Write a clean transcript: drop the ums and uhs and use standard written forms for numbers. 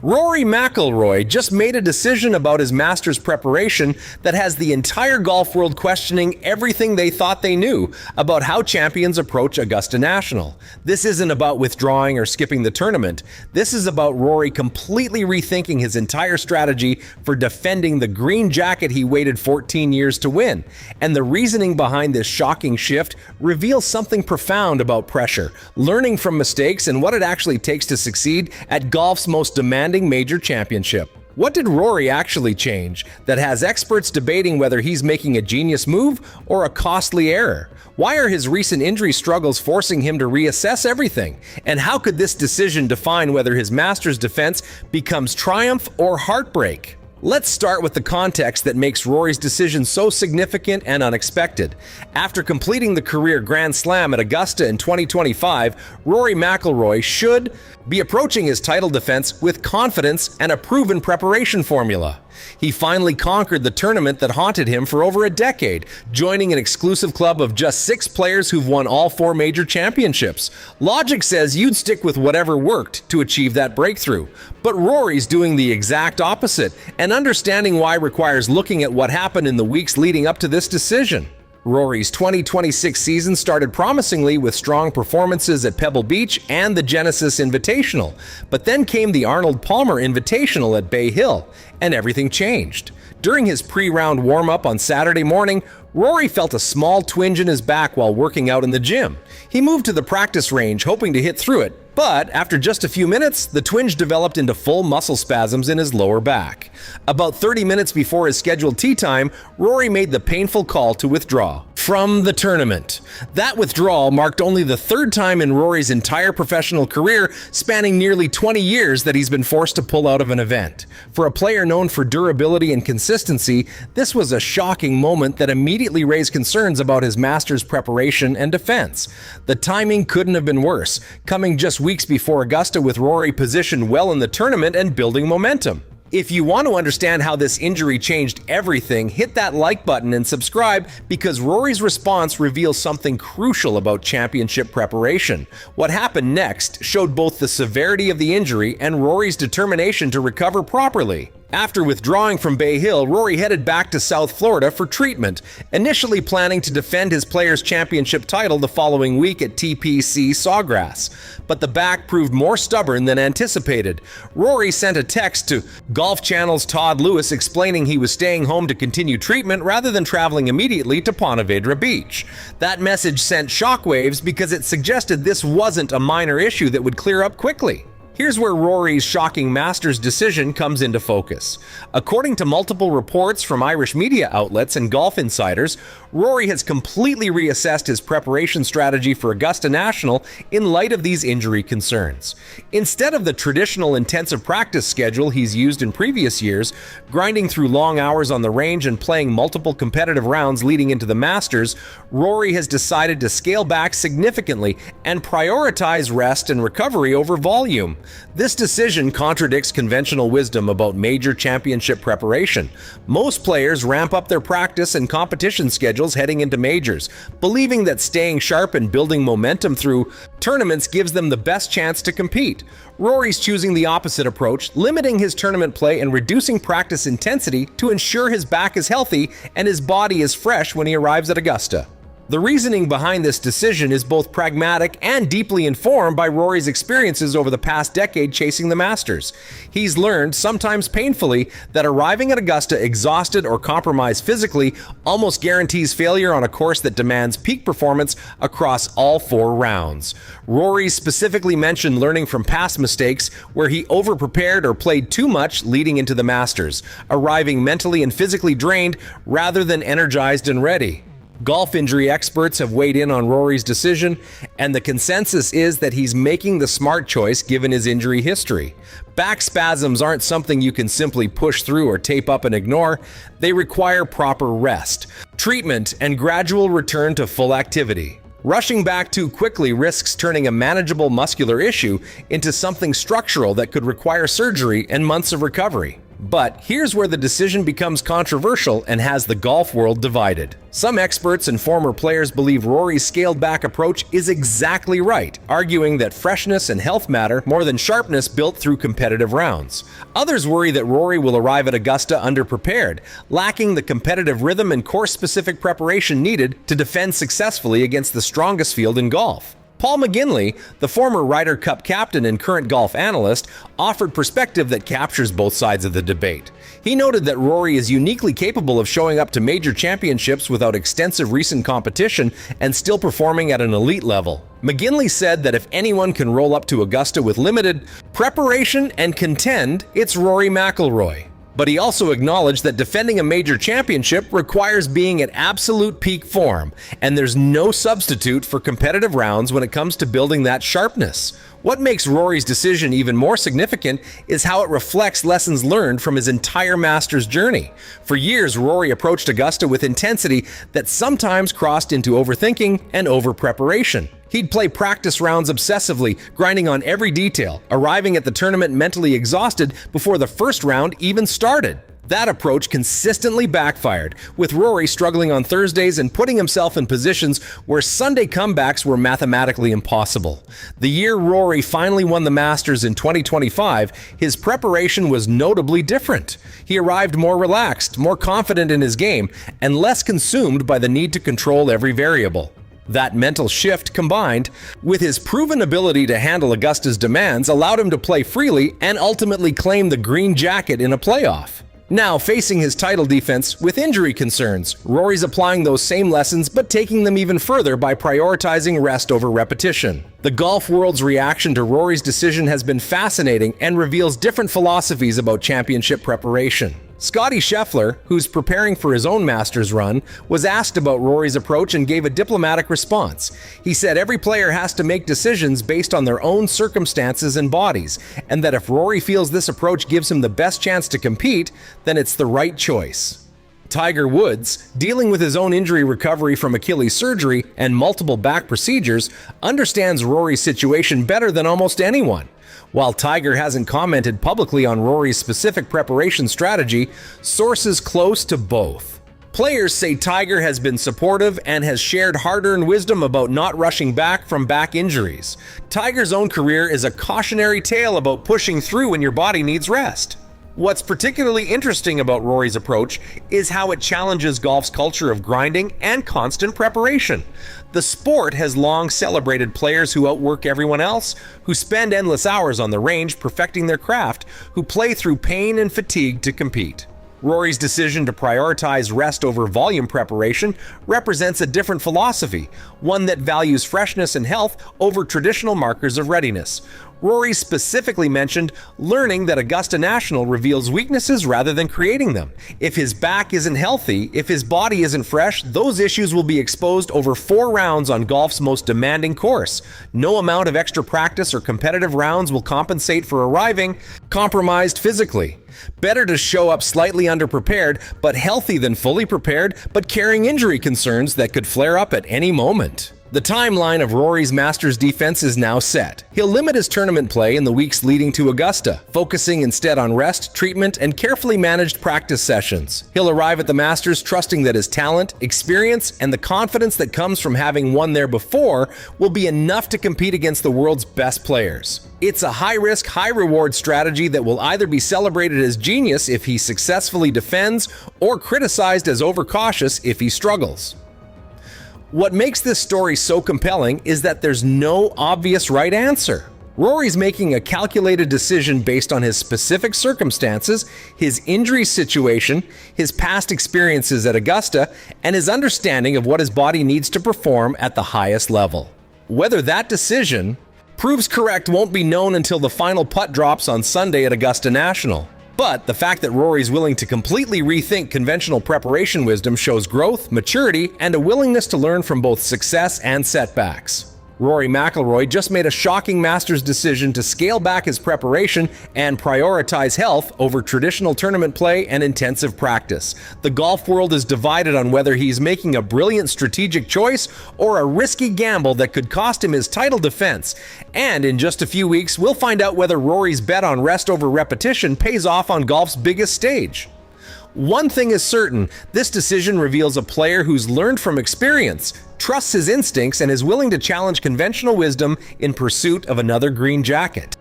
Rory McIlroy just made a decision about his Masters preparation that has the entire golf world questioning everything they thought they knew about how champions approach Augusta National. This isn't about withdrawing or skipping the tournament. This is about Rory completely rethinking his entire strategy for defending the green jacket he waited 14 years to win. And the reasoning behind this shocking shift reveals something profound about pressure, learning from mistakes, and what it actually takes to succeed at golf's most demanding major championship. What did Rory actually change that has experts debating whether he's making a genius move or a costly error? Why are his recent injury struggles forcing him to reassess everything? And how could this decision define whether his Masters defense becomes triumph or heartbreak? Let's start with the context that makes Rory's decision so significant and unexpected. After completing the career Grand Slam at Augusta in 2025, Rory McIlroy should be approaching his title defense with confidence and a proven preparation formula. He finally conquered the tournament that haunted him for over a decade, joining an exclusive club of just 6 players who've won all 4 major championships. Logic says you'd stick with whatever worked to achieve that breakthrough. But Rory's doing the exact opposite, and understanding why requires looking at what happened in the weeks leading up to this decision. Rory's 2026 season started promisingly with strong performances at Pebble Beach and the Genesis Invitational, but then came the Arnold Palmer Invitational at Bay Hill, and everything changed. During his pre-round warm-up on Saturday morning, Rory felt a small twinge in his back while working out in the gym. He moved to the practice range hoping to hit through it, but after just a few minutes, the twinge developed into full muscle spasms in his lower back. About 30 minutes before his scheduled tee time, Rory made the painful call to withdraw from the tournament. That withdrawal marked only the 3rd time in Rory's entire professional career, spanning nearly 20 years, that he's been forced to pull out of an event. For a player known for durability and consistency, this was a shocking moment that immediately raised concerns about his Masters preparation and defense. The timing couldn't have been worse, coming just weeks before Augusta with Rory positioned well in the tournament and building momentum. If you want to understand how this injury changed everything, hit that like button and subscribe, because Rory's response reveals something crucial about championship preparation. What happened next showed both the severity of the injury and Rory's determination to recover properly. After withdrawing from Bay Hill, Rory headed back to South Florida for treatment, initially planning to defend his Players' Championship title the following week at TPC Sawgrass. But the back proved more stubborn than anticipated. Rory sent a text to Golf Channel's Todd Lewis explaining he was staying home to continue treatment rather than traveling immediately to Ponte Vedra Beach. That message sent shockwaves because it suggested this wasn't a minor issue that would clear up quickly. Here's where Rory's shocking Masters decision comes into focus. According to multiple reports from Irish media outlets and golf insiders, Rory has completely reassessed his preparation strategy for Augusta National in light of these injury concerns. Instead of the traditional intensive practice schedule he's used in previous years, grinding through long hours on the range and playing multiple competitive rounds leading into the Masters, Rory has decided to scale back significantly and prioritize rest and recovery over volume. This decision contradicts conventional wisdom about major championship preparation. Most players ramp up their practice and competition schedules heading into majors, believing that staying sharp and building momentum through tournaments gives them the best chance to compete. Rory's choosing the opposite approach, limiting his tournament play and reducing practice intensity to ensure his back is healthy and his body is fresh when he arrives at Augusta. The reasoning behind this decision is both pragmatic and deeply informed by Rory's experiences over the past decade chasing the Masters. He's learned, sometimes painfully, that arriving at Augusta exhausted or compromised physically almost guarantees failure on a course that demands peak performance across all 4 rounds. Rory specifically mentioned learning from past mistakes where he overprepared or played too much leading into the Masters, arriving mentally and physically drained rather than energized and ready. Golf injury experts have weighed in on Rory's decision, and the consensus is that he's making the smart choice given his injury history. Back spasms aren't something you can simply push through or tape up and ignore. They require proper rest, treatment, and gradual return to full activity. Rushing back too quickly risks turning a manageable muscular issue into something structural that could require surgery and months of recovery. But here's where the decision becomes controversial and has the golf world divided. Some experts and former players believe Rory's scaled-back approach is exactly right, arguing that freshness and health matter more than sharpness built through competitive rounds. Others worry that Rory will arrive at Augusta underprepared, lacking the competitive rhythm and course-specific preparation needed to defend successfully against the strongest field in golf. Paul McGinley, the former Ryder Cup captain and current golf analyst, offered perspective that captures both sides of the debate. He noted that Rory is uniquely capable of showing up to major championships without extensive recent competition and still performing at an elite level. McGinley said that if anyone can roll up to Augusta with limited preparation and contend, it's Rory McIlroy. But he also acknowledged that defending a major championship requires being at absolute peak form, and there's no substitute for competitive rounds when it comes to building that sharpness. What makes Rory's decision even more significant is how it reflects lessons learned from his entire Masters journey. For years, Rory approached Augusta with intensity that sometimes crossed into overthinking and over-preparation. He'd play practice rounds obsessively, grinding on every detail, arriving at the tournament mentally exhausted before the first round even started. That approach consistently backfired, with Rory struggling on Thursdays and putting himself in positions where Sunday comebacks were mathematically impossible. The year Rory finally won the Masters in 2025, his preparation was notably different. He arrived more relaxed, more confident in his game, and less consumed by the need to control every variable. That mental shift, combined with his proven ability to handle Augusta's demands, allowed him to play freely and ultimately claim the green jacket in a playoff. Now, facing his title defense with injury concerns, Rory's applying those same lessons but taking them even further by prioritizing rest over repetition. The golf world's reaction to Rory's decision has been fascinating and reveals different philosophies about championship preparation. Scottie Scheffler, who's preparing for his own Masters run, was asked about Rory's approach and gave a diplomatic response. He said every player has to make decisions based on their own circumstances and bodies, and that if Rory feels this approach gives him the best chance to compete, then it's the right choice. Tiger Woods, dealing with his own injury recovery from Achilles surgery and multiple back procedures, understands Rory's situation better than almost anyone. While Tiger hasn't commented publicly on Rory's specific preparation strategy, sources close to both. Players say Tiger has been supportive and has shared hard-earned wisdom about not rushing back from back injuries. Tiger's own career is a cautionary tale about pushing through when your body needs rest. What's particularly interesting about Rory's approach is how it challenges golf's culture of grinding and constant preparation. The sport has long celebrated players who outwork everyone else, who spend endless hours on the range perfecting their craft, who play through pain and fatigue to compete. Rory's decision to prioritize rest over volume preparation represents a different philosophy, one that values freshness and health over traditional markers of readiness. Rory specifically mentioned learning that Augusta National reveals weaknesses rather than creating them. If his back isn't healthy, if his body isn't fresh, those issues will be exposed over 4 rounds on golf's most demanding course. No amount of extra practice or competitive rounds will compensate for arriving compromised physically. Better to show up slightly underprepared, but healthy than fully prepared, but carrying injury concerns that could flare up at any moment. The timeline of Rory's Masters defense is now set. He'll limit his tournament play in the weeks leading to Augusta, focusing instead on rest, treatment, and carefully managed practice sessions. He'll arrive at the Masters trusting that his talent, experience, and the confidence that comes from having won there before will be enough to compete against the world's best players. It's a high-risk, high-reward strategy that will either be celebrated as genius if he successfully defends, or criticized as overcautious if he struggles. What makes this story so compelling is that there's no obvious right answer. Rory's making a calculated decision based on his specific circumstances, his injury situation, his past experiences at Augusta, and his understanding of what his body needs to perform at the highest level. Whether that decision proves correct won't be known until the final putt drops on Sunday at Augusta National. But the fact that Rory's willing to completely rethink conventional preparation wisdom shows growth, maturity, and a willingness to learn from both success and setbacks. Rory McIlroy just made a shocking Masters decision to scale back his preparation and prioritize health over traditional tournament play and intensive practice. The golf world is divided on whether he's making a brilliant strategic choice or a risky gamble that could cost him his title defense. And in just a few weeks, we'll find out whether Rory's bet on rest over repetition pays off on golf's biggest stage. One thing is certain, this decision reveals a player who's learned from experience, trusts his instincts, and is willing to challenge conventional wisdom in pursuit of another green jacket.